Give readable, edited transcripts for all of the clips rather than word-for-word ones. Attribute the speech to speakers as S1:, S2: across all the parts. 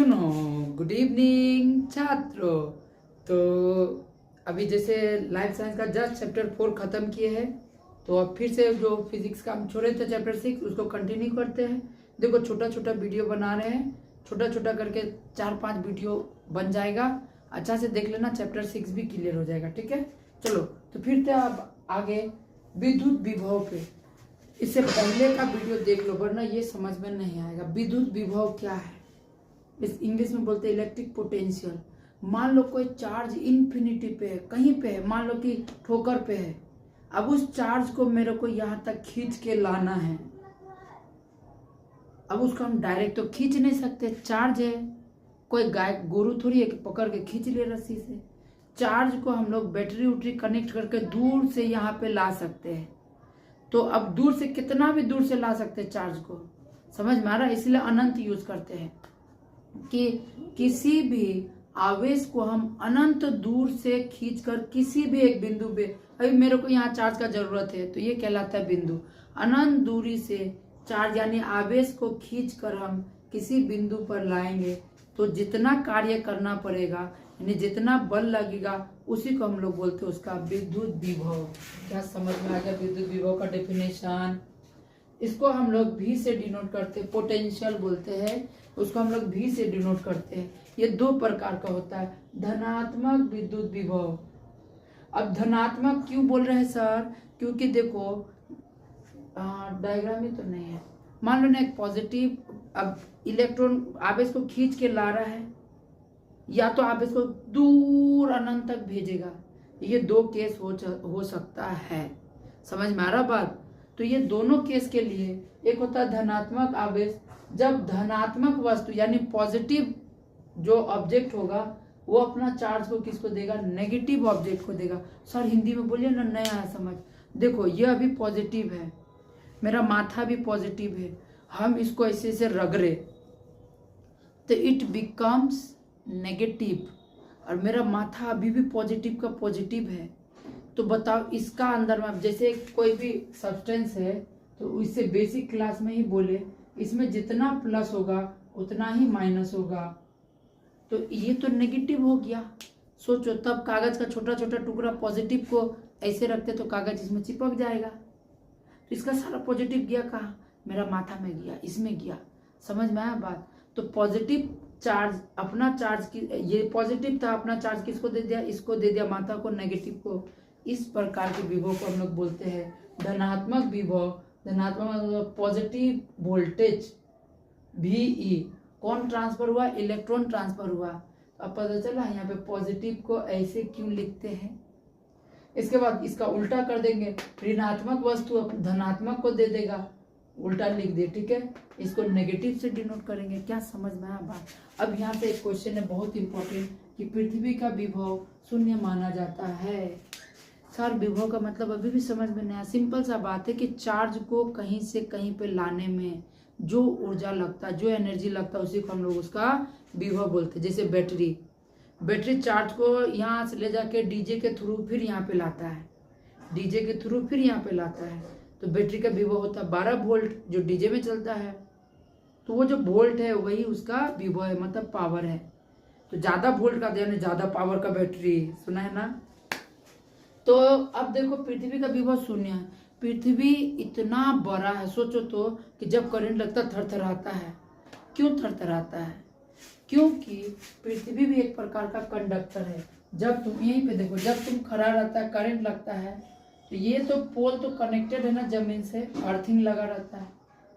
S1: सुनो, good evening छात्रों। तो अभी जैसे लाइफ साइंस का जस्ट चैप्टर 4 खत्म किए हैं, तो अब फिर से जो फिजिक्स का हम छोड़े थे चैप्टर 6 उसको कंटिन्यू करते हैं। देखो छोटा छोटा वीडियो बना रहे हैं, छोटा छोटा करके 4-5 वीडियो बन जाएगा। अच्छा से देख लेना, चैप्टर 6 भी क्लियर हो जाएगा। ठीक है, चलो तो फिर से आप आगे विद्युत विभव पे। इससे पहले का वीडियो देख लो, वरना ये समझ में नहीं आएगा। विद्युत विभव क्या है, इस इंग्लिश में बोलते हैं इलेक्ट्रिक पोटेंशियल। मान लो कोई चार्ज इन्फिनिटी पे है, कहीं पे है, मान लो कि ठोकर पे है। अब उस चार्ज को मेरे को यहां तक खींच के लाना है। अब उसको हम डायरेक्ट तो खींच नहीं सकते, चार्ज है। कोई गाय गोरू थोड़ी है कि पकड़ के खींच ले रस्सी से। चार्ज को हम लोग बैटरी उटरी कनेक्ट करके दूर से यहाँ पे ला सकते हैं। तो अब दूर से कितना भी दूर से ला सकते हैं चार्ज को, समझ में आ रहा है? इसलिए अनंत यूज करते हैं कि किसी भी आवेश को हम अनंत दूर से खींचकर किसी भी एक बिंदु पे, अभी मेरे को यहाँ चार्ज का जरूरत है तो ये कहलाता है बिंदु। अनंत दूरी से चार्ज यानी आवेश को खींचकर हम किसी बिंदु पर लाएंगे तो जितना कार्य करना पड़ेगा यानी जितना बल लगेगा उसी को हम लोग बोलते हैं उसका विद्युत विभव। क्या समझ में आ गया विद्युत विभव का डेफिनेशन? इसको हम लोग भी से डिनोट करते हैं, पोटेंशियल बोलते हैं उसको, हम लोग भी से डिनोट करते हैं। ये दो प्रकार का होता है, धनात्मक विद्युत विभव। अब धनात्मक क्यों बोल रहे हैं सर? क्योंकि देखो डायग्राम ही तो नहीं है। मान लो ना एक पॉजिटिव, अब इलेक्ट्रॉन आवेश को खींच के ला रहा है या तो आवेश को दूर अनंत तक भेजेगा। ये दो केस हो सकता है, समझ में आ रहा बात? तो ये दोनों केस के लिए एक होता है धनात्मक आवेश, जब धनात्मक वस्तु यानी पॉजिटिव जो ऑब्जेक्ट होगा वो अपना चार्ज को किसको देगा? नेगेटिव ऑब्जेक्ट को देगा। सर हिंदी में बोलिए ना, नहीं आया समझ। देखो ये अभी पॉजिटिव है, मेरा माथा भी पॉजिटिव है, हम इसको ऐसे से रगड़े तो इट बिकम्स नेगेटिव, और मेरा माथा अभी भी पॉजिटिव का पॉजिटिव है। तो बताओ इसका अंदर में जैसे कोई भी सब्सटेंस है तो इससे बेसिक क्लास में ही बोले, इसमें जितना प्लस होगा उतना ही माइनस होगा। तो ये तो नेगेटिव हो गया। सोचो तब कागज का छोटा छोटा टुकड़ा पॉजिटिव को ऐसे रखते तो कागज इसमें चिपक जाएगा। तो इसका सारा पॉजिटिव गया कहाँ? मेरा माथा में गया, इसमें गया। समझ में आया बात? तो पॉजिटिव चार्ज अपना चार्ज की, ये पॉजिटिव था, अपना चार्ज किसको दे दिया? इसको दे दिया, माथा को, नेगेटिव को। इस प्रकार के विभव को हम लोग बोलते हैं धनात्मक विभव। धनात्मक पॉजिटिव वोल्टेज VE कौन ट्रांसफर हुआ? इलेक्ट्रॉन ट्रांसफर हुआ। तो अब पता चला यहाँ पे पॉजिटिव को ऐसे क्यों लिखते हैं। इसके बाद इसका उल्टा कर देंगे, ऋणात्मक वस्तु धनात्मक को दे देगा, उल्टा लिख दे। ठीक है, इसको नेगेटिव से डिनोट करेंगे। क्या समझ में आया बात? अब यहाँ पे एक क्वेश्चन है बहुत इंपॉर्टेंट कि पृथ्वी का विभव शून्य माना जाता है। सर विभव का मतलब अभी भी समझ में नहीं आया। सिंपल सा बात है कि चार्ज को कहीं से कहीं पे लाने में जो ऊर्जा लगता है, जो एनर्जी लगता है, उसी को हम लोग उसका विभव बोलते हैं। जैसे बैटरी चार्ज को यहाँ से ले जाके डीजे के थ्रू फिर यहाँ पे लाता है, डीजे के थ्रू फिर यहाँ पे लाता है, तो बैटरी का विभव होता है 12 वोल्ट जो डीजे में चलता है। तो वो जो वोल्ट है वही उसका विभव है, मतलब पावर है। तो ज्यादा वोल्ट का यानी ज्यादा पावर का बैटरी, सुना है ना? तो अब देखो पृथ्वी का विभव शून्य है। पृथ्वी इतना बड़ा है, सोचो तो कि जब करंट लगता थरथराता है। क्यों थरथराता है? क्योंकि पृथ्वी भी एक प्रकार का कंडक्टर है। जब तुम यहीं पे देखो, जब तुम खड़ा रहता है, करंट लगता है, तो ये तो पोल तो कनेक्टेड है ना जमीन से, अर्थिंग लगा रहता है,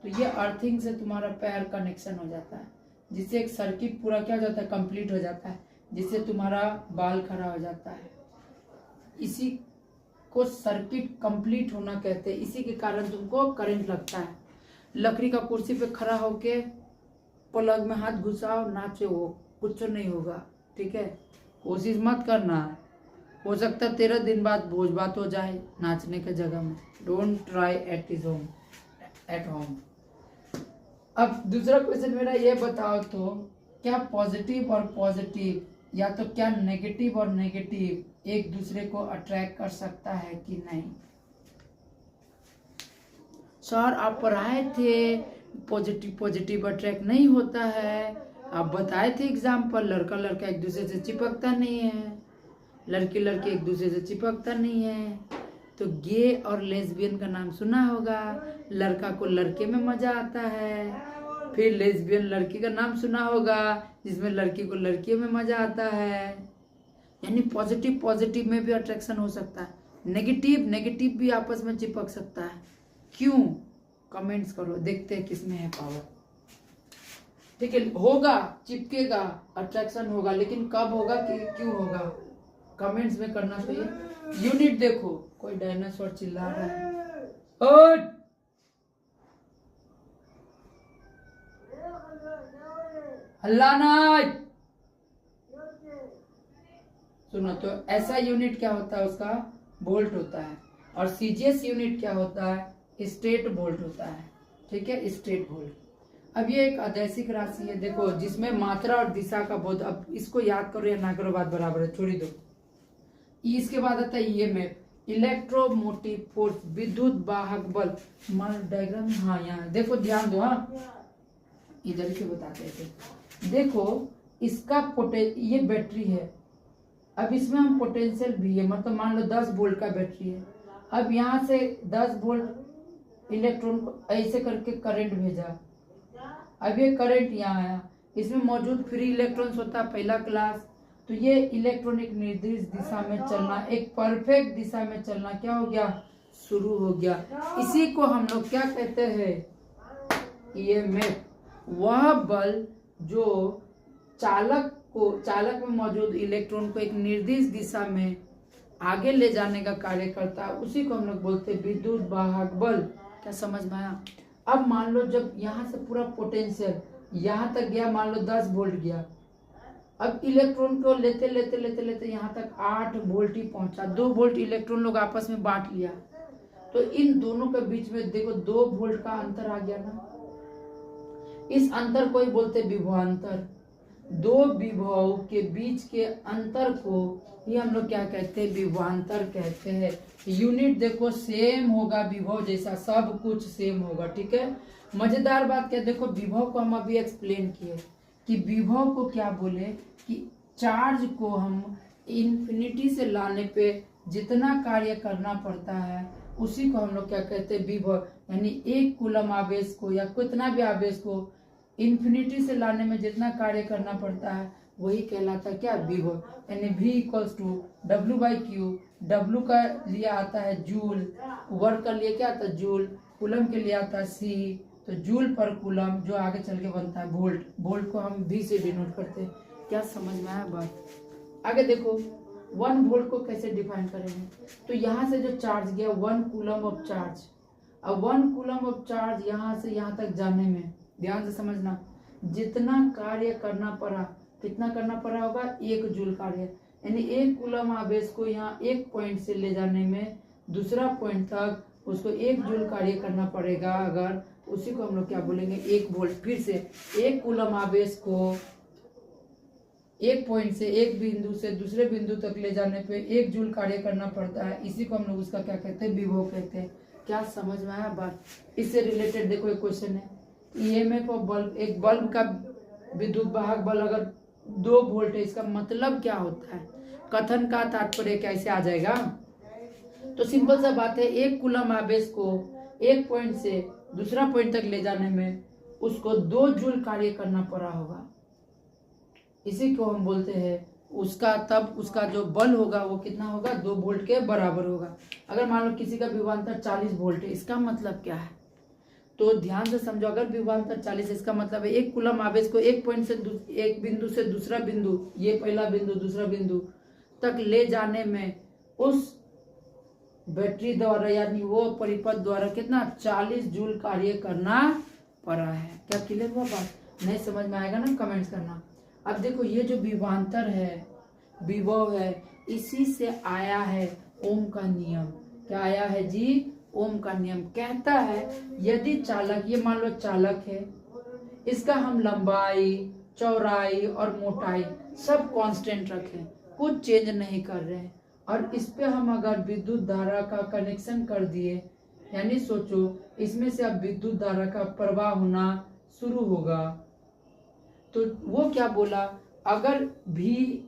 S1: तो ये अर्थिंग से तुम्हारा पैर कनेक्शन हो जाता है, जिससे एक सर्किट पूरा क्या हो जाता है? कंप्लीट हो जाता है, जिससे तुम्हारा बाल खड़ा हो जाता है। इसी को सर्किट कंप्लीट होना कहते हैं। इसी के कारण तुमको करंट लगता है। लकड़ी का कुर्सी पे खड़ा होके पलक में हाथ घुसाओ, नाचो, कुछ नहीं होगा। ठीक है, कोशिश मत करना, हो सकता है 13 दिन बाद भोज बात हो जाए नाचने के जगह में। Don't try at home. अब दूसरा क्वेश्चन मेरा ये बताओ तो, क्या पॉजिटिव और पॉजिटिव या तो क्या नेगेटिव और नेगेटिव एक दूसरे को अट्रैक्ट कर सकता है कि नहीं? सर आप पढ़ाए थे पॉजिटिव अट्रैक्ट नहीं होता है, आप बताए थे एग्जाम्पल, लड़का लड़का एक दूसरे से चिपकता नहीं है, लड़की लड़की एक दूसरे से चिपकता नहीं है। तो गे और लेस्बियन का नाम सुना होगा, लड़का को लड़के में मजा आता है। फिर लेस्बियन लड़की का नाम सुना होगा जिसमें लड़की को लड़की में मजा आता है। यानी पॉजिटिव पॉजिटिव में भी अट्रैक्शन हो सकता है, नेगेटिव नेगेटिव भी आपस में चिपक सकता है। क्यों? कमेंट्स करो, देखते हैं किसमें है पावर। ठीक है, होगा, चिपकेगा, अट्रैक्शन होगा, लेकिन कब होगा कि क्यों होगा, कमेंट्स में करना चाहिए। यूनिट देखो, कोई डायनासोर चिल्ला रहा है, ओट! हल्ला नहीं। सुनो, तो ऐसा यूनिट क्या होता है, उसका वोल्ट होता है। और सीजीएस यूनिट क्या होता है, स्टेट वोल्ट होता है। ठीक है, स्टेट वोल्ट। अब ये एक अदैसिक राशि है, देखो, जिसमें मात्रा और दिशा का बहुत, अब इसको याद करो या ना करो बात बराबर है, छोड़ी दो। इसके बाद आता है ईएमएफ, इलेक्ट्रोमोटिव फोर्स, विद्युत वाहक बल। मान डायग्राम, हाँ यहाँ देखो, ध्यान दो, हाँ इधर से बताते थे। देखो इसका ये बैटरी है, अब इसमें हम पोटेंशियल भी है, मतलब मान लो 10 वोल्ट का बैटरी है। अब यहाँ से 10 वोल्ट इलेक्ट्रॉन को ऐसे करके करंट भेजा, अब ये करंट यहाँ आया, इसमें मौजूद फ्री इलेक्ट्रॉन्स होता है पहला क्लास। तो ये इलेक्ट्रॉन एक निर्दिष्ट दिशा में चलना, एक परफेक्ट दिशा में चलना क्या हो गया, शुरू हो गया। इसी को हम लोग क्या कहते हैं, ईएमएफ। वह बल जो चालक में मौजूद इलेक्ट्रॉन को एक निर्दिष्ट दिशा में आगे ले जाने का कार्य करता है, उसी को हम लोग बोलते हैं विद्युत वाहक बल। क्या समझ में आया? अब मान लो जब यहाँ से पूरा पोटेंशियल यहाँ तक गया, मान लो 10 वोल्ट गया, अब इलेक्ट्रॉन को लेते लेते लेते लेते यहाँ तक 8 वोल्ट ही पहुंचा, 2 वोल्ट इलेक्ट्रॉन लोग आपस में बांट लिया, तो इन दोनों के बीच में देखो 2 वोल्ट का अंतर आ गया ना। इस अंतर को ही बोलते विभवांतर। 2 विभव के बीच के अंतर को ही हम लोग क्या कहते हैं, विभवांतर कहते हैं। यूनिट देखो सेम होगा, विभव जैसा सब कुछ सेम होगा। ठीक है, मजेदार बात क्या, देखो विभव को हम अभी एक्सप्लेन किए कि विभव को क्या बोले, कि चार्ज को हम इन्फिनिटी से लाने पे जितना कार्य करना पड़ता है उसी को हम लोग क्या कहते हैं, विभव। यानी 1 कूलम आवेश को या कितना भी आवेश को इन्फिनिटी से लाने में जितना कार्य करना पड़ता है वही कहलाता है क्या, विभव। यानी V = W/Q। W का लिए आता है जूल, वर्क का लिए क्या आता है, जूल, कूलम के लिए आता है C, तो जूल पर कूलम, जो आगे चल के बनता है वोल्ट। वोल्ट को हम V से डिनोट करते हैं। क्या समझ में आया बात? आगे देखो 1 वोल्ट को कैसे डिफाइन करेंगे, तो यहाँ से जो चार्ज गया 1 कूलम ऑफ चार्ज। अब 1 कूलम ऑफ चार्ज यहाँ से यहाँ तक जाने में, ध्यान से समझना, जितना कार्य करना पड़ा, कितना करना पड़ा होगा, 1 जूल कार्य। यानी 1 कूलम आवेश को यहाँ एक पॉइंट से ले जाने में दूसरा पॉइंट तक उसको 1 जूल कार्य करना पड़ेगा। अगर उसी को हम लोग क्या बोलेंगे, 1 वोल्ट। फिर से 1 कूलम आवेश को एक पॉइंट से, एक बिंदु से दूसरे बिंदु तक ले जाने पे 1 जूल कार्य करना पड़ता है। इसी को हम लोग उसका क्या कहते हैं, विभव कहते हैं। क्या समझ में आया बात? इससे रिलेटेड देखो एक क्वेश्चन है, ईएमएफ ऑफ बल्ब, एक बल्ब का विद्युत वाहक बल अगर 2 वोल्ट है, इसका मतलब क्या होता है, कथन का तात्पर्य कैसे आ जाएगा? तो सिंपल सा बात है, 1 कूलम आवेश को एक पॉइंट से दूसरा पॉइंट तक ले जाने में उसको 2 जूल कार्य करना पड़ा होगा। इसी को हम बोलते हैं उसका, तब उसका जो बल होगा वो कितना होगा, 2 वोल्ट के बराबर होगा। अगर मान लो किसी का विभवांतर 40 वोल्ट है, इसका मतलब क्या है, तो ध्यान से समझो। अगर विभवांतर 40, इसका मतलब है 1 कूलम आवेश को एक पॉइंट से एक बिंदु से दूसरा बिंदु, ये पहला बिंदु दूसरा बिंदु तक ले जाने में उस बैटरी द्वारा यानी वो परिपथ द्वारा कितना, 40 जूल कार्य करना पड़ा है। क्या क्लियर हुआ बात? नहीं समझ में आएगा ना, कमेंट्स करना। अब देखो ये जो विभवांतर है, विभव है, इसी से आया है ओम का नियम। क्या आया है जी? ओम का नियम कहता है यदि चालक, ये मान लो चालक है, इसका हम लंबाई, चौड़ाई और मोटाई सब कांस्टेंट रखें, कुछ चेंज नहीं कर रहे हैं, और इस पे हम अगर विद्युत धारा का कनेक्शन कर दिए, यानी सोचो इसमें से अब विद्युत धारा का प्रवाह होना शुरू होगा, तो वो क्या बोला, अगर भी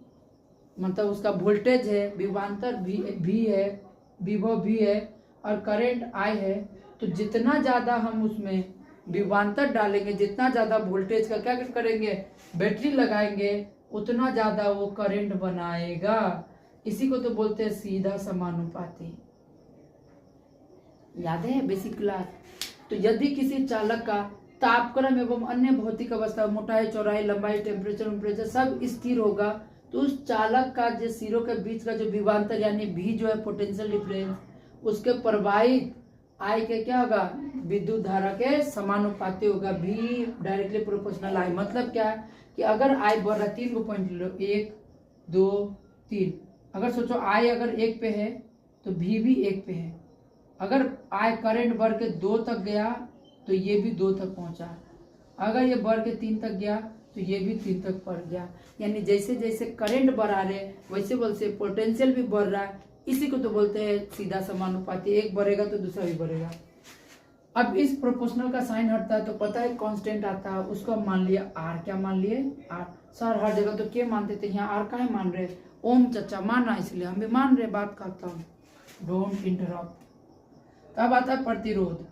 S1: मतलब उसका वोल्टेज है, विभवांतर भी है, विभव भी है और करंट आई है, तो जितना ज़्यादा हम उसमें विभवांतर डालेंगे, जितना ज़्यादा वोल्टेज का क्या करेंगे, बैटरी लगाएंगे, उतना ज़्यादा वो करंट बनाएगा। इसी को तो बोलते हैं सीधा समानुपाती। याद है बेसिक क्लास। तो यदि किसी चालक का तापक्रम एवं अन्य भौतिक अवस्था, मोटाई, चौड़ाई, लंबाई, टेम्परेचर सब स्थिर होगा, तो उस चालक का जो सिरों के बीच का जो विभवांतर यानी भी जो है पोटेंशियल डिफरेंस, उसके प्रवाहित आई के क्या होगा, विद्युत धारा के समानुपाती होगा। भी डायरेक्टली प्रोपोर्शनल आई। मतलब क्या है कि अगर आई बढ़ रहा है, 3 को पॉइंट लो, 1 2 3, अगर सोचो आई अगर 1 पे है तो भी 1 पे है। अगर आई करंट बढ़ के 2 तक गया तो ये भी 2 तक पहुंचा, अगर ये बढ़ के 3 तक गया तो ये भी 3 तक बढ़ गया। यानी जैसे जैसे करंट बढ़ा रहे वैसे वैसे पोटेंशियल भी बढ़ रहा है। इसी को तो बोलते हैं सीधा समानुपाती। एक बढ़ेगा तो दूसरा भी बढ़ेगा। अब इस प्रोपोर्शनल का साइन हटता है तो पता है कांस्टेंट आता है, उसको हम मान लिया आर। क्या मान लिए, आर। सर हर जगह तो क्या मानते थे, यहाँ आर का ही मान रहे, ओम चचा माना, इसलिए हम भी मान रहे, बात करता हूँ, डोंट इंटरप्ट। अब आता है प्रतिरोध।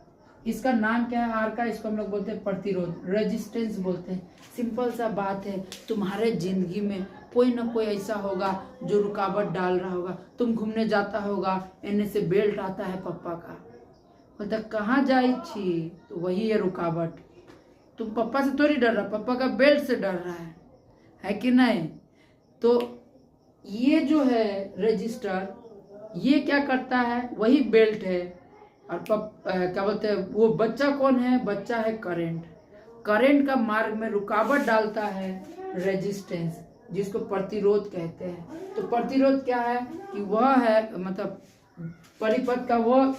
S1: इसका नाम क्या है आर का, इसको हम लोग बोलते हैं प्रतिरोध, रेजिस्टेंस बोलते हैं। सिंपल सा बात है, तुम्हारे जिंदगी में कोई ना कोई ऐसा होगा जो रुकावट डाल रहा होगा। तुम घूमने जाता होगा, एने से बेल्ट आता है पप्पा का, बोलता कहाँ जाई छी, तो वही है रुकावट। तुम पप्पा से थोड़ी डर रहा, पप्पा का बेल्ट से डर रहा है कि नहीं। तो ये जो है रजिस्टर, ये क्या करता है, वही बेल्ट है। और क्या बोलते हैं, वो बच्चा कौन है, बच्चा है करंट। करंट का मार्ग में रुकावट डालता है रेजिस्टेंस, जिसको प्रतिरोध कहते हैं। तो प्रतिरोध क्या है कि वह है मतलब परिपथ का वो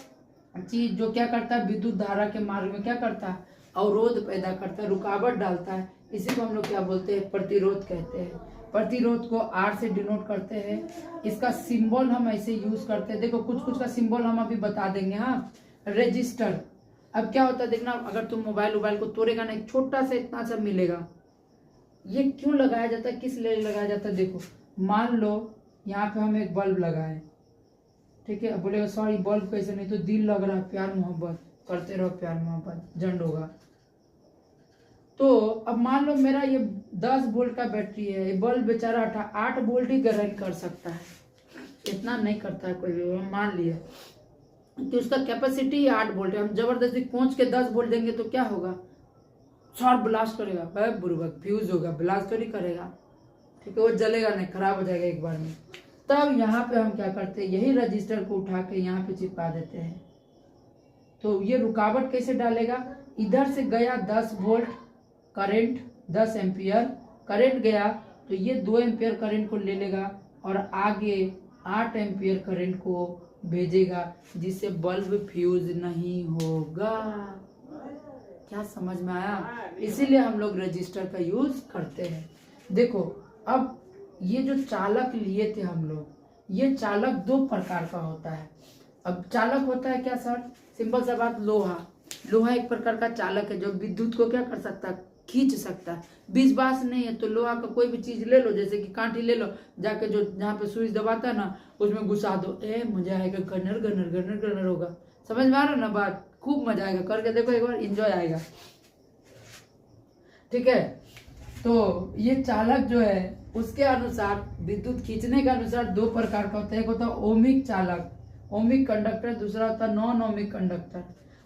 S1: चीज जो क्या करता है, विद्युत धारा के मार्ग में क्या करता है, अवरोध पैदा करता है, रुकावट डालता है। इसी को हम लोग क्या बोलते हैं, प्रतिरोध कहते हैं। प्रतिरोध को आर से डिनोट करते हैं। इसका सिंबल हम ऐसे यूज करते हैं, देखो कुछ कुछ का सिंबल हम अभी बता देंगे। हाँ, रजिस्टर। अब क्या होता है देखना, अगर तुम मोबाइल को तोड़ेगा ना, एक छोटा सा इतना सा मिलेगा। ये क्यों लगाया जाता है, किस लिए लगाया जाता है, देखो मान लो यहाँ पे हम एक बल्ब लगाए, ठीक है, बोले सॉरी बल्ब कैसे, नहीं तो दिल लग रहा है, प्यार मोहब्बत करते रहो, प्यार मोहब्बत जंड होगा। तो अब मान लो मेरा ये 10 वोल्ट का बैटरी है, ये बल्ब बेचारा 8 वोल्ट ही ग्रहण कर सकता है, इतना नहीं करता है कोई भी। मान लिया कि उसका कैपेसिटी 8 वोल्ट है, हम जबरदस्ती पहुंच के 10 वोल्ट देंगे तो क्या होगा, शॉर्ट ब्लास्ट करेगा, बुर्बक फ्यूज होगा, ब्लास्ट तो नहीं करेगा, ठीक है, वो जलेगा नहीं, खराब हो जाएगा एक बार में। तब यहाँ पे हम क्या करते हैं, यही रजिस्टर को उठा के यहाँ पे चिपका देते हैं। तो ये रुकावट कैसे डालेगा, इधर से गया 10 वोल्ट करंट, 10 एम्पियर करंट गया, तो ये 2 एम्पियर करंट को ले लेगा और आगे 8 एम्पियर करंट को भेजेगा, जिससे बल्ब फ्यूज नहीं होगा। क्या समझ में आया, इसीलिए हम लोग रजिस्टर का यूज करते हैं। देखो अब ये जो चालक लिए थे हम लोग, ये चालक 2 प्रकार का होता है। अब चालक होता है क्या सर, सिंपल सा बात, लोहा एक प्रकार का चालक है जो विद्युत को क्या कर सकता है, खींच सकता है। बीस बास नहीं है तो लोहा का कोई भी चीज ले लो, जैसे कि कांटी ले लो, जाके जो जहाँ पे स्विच दबाता है ना उसमें घुसा दो, मजा आएगा, गनर गनर गनर गनर होगा। समझ में आ रहा ना बात, खूब मजा आएगा, करके देखो एक बार, एंजॉय आएगा, ठीक है। तो ये चालक जो है उसके अनुसार, विद्युत खींचने के अनुसार 2 प्रकार का होता है। एक होता है ओमिक चालक, ओमिक कंडक्टर, दूसरा होता है नॉन ओमिक कंडक्टर।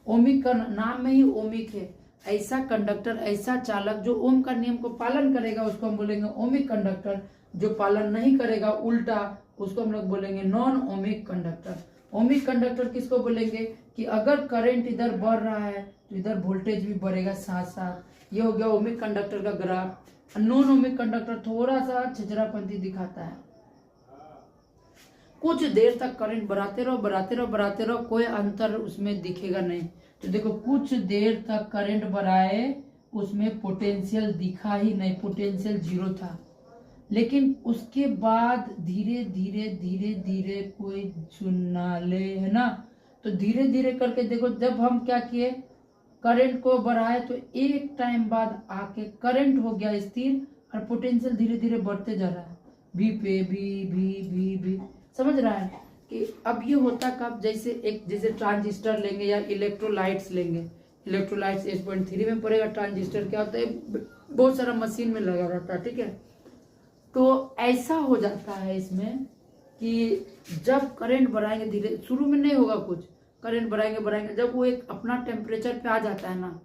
S1: ओमिक का नाम में ही ओमिक है, ऐसा कंडक्टर, ऐसा चालक जो ओम का नियम को पालन करेगा उसको हम बोलेंगे ओमिक कंडक्टर, जो पालन नहीं करेगा उल्टा उसको हम लोग बोलेंगे non ohmic conductor. Ohmic conductor किसको बोलेंगे कि अगर करंट इधर बढ़ रहा है तो इधर वोल्टेज भी बढ़ेगा साथ साथ। ये हो गया ओमिक कंडक्टर का ग्राफ। नॉन ओमिक कंडक्टर थोड़ा सा छिछरापंथी दिखाता है, कुछ देर तक करंट बढ़ाते रहो, कोई अंतर उसमें दिखेगा नहीं। तो देखो कुछ देर तक करंट बढ़ाए, उसमें पोटेंशियल दिखा ही नहीं, पोटेंशियल 0 था। लेकिन उसके बाद धीरे धीरे कोई चुना ले, है ना, तो धीरे धीरे करके देखो, जब हम क्या किए, करंट को बढ़ाए तो एक टाइम बाद आके करंट हो गया स्थिर और पोटेंशियल धीरे धीरे बढ़ते जा रहा है, भी पे भी। समझ रहा है कि अब ये होता कब, जैसे ट्रांजिस्टर लेंगे या इलेक्ट्रोलाइट्स लेंगे। इलेक्ट्रोलाइट्स 8.3 में पड़ेगा। ट्रांजिस्टर क्या होता है, बहुत सारा मशीन में लगा रहता है, ठीक है। तो ऐसा हो जाता है इसमें कि जब करंट बढ़ाएंगे धीरे, शुरू में नहीं होगा कुछ, करंट बढ़ाएंगे, जब वो एक अपना टेम्परेचर पे आ जाता है ना,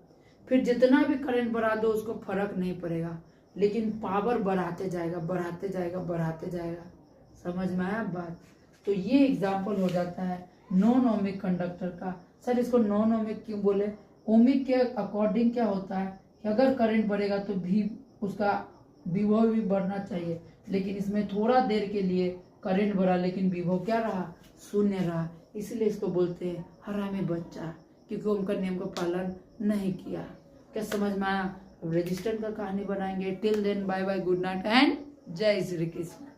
S1: फिर जितना भी करंट बढ़ा दो उसको फर्क नहीं पड़ेगा, लेकिन पावर बढ़ाते जाएगा। समझ में आया बात। तो ये एग्जाम्पल हो जाता है नॉन ओमिक कंडक्टर का। सर इसको नॉन ओमिक क्यों बोले? ओमिक के अकॉर्डिंग क्या होता है कि अगर करंट बढ़ेगा तो भी उसका विभव भी बढ़ना चाहिए, लेकिन इसमें थोड़ा देर के लिए करंट बढ़ा लेकिन विभव क्या रहा, शून्य रहा। इसलिए इसको बोलते हैं हरामी बच्चा, क्योंकि उनका नियम का पालन नहीं किया। क्या समझ में आया? रेजिस्टेंस का कहानी बनाएंगे। Till then bye bye, good night and जय श्री कृष्ण।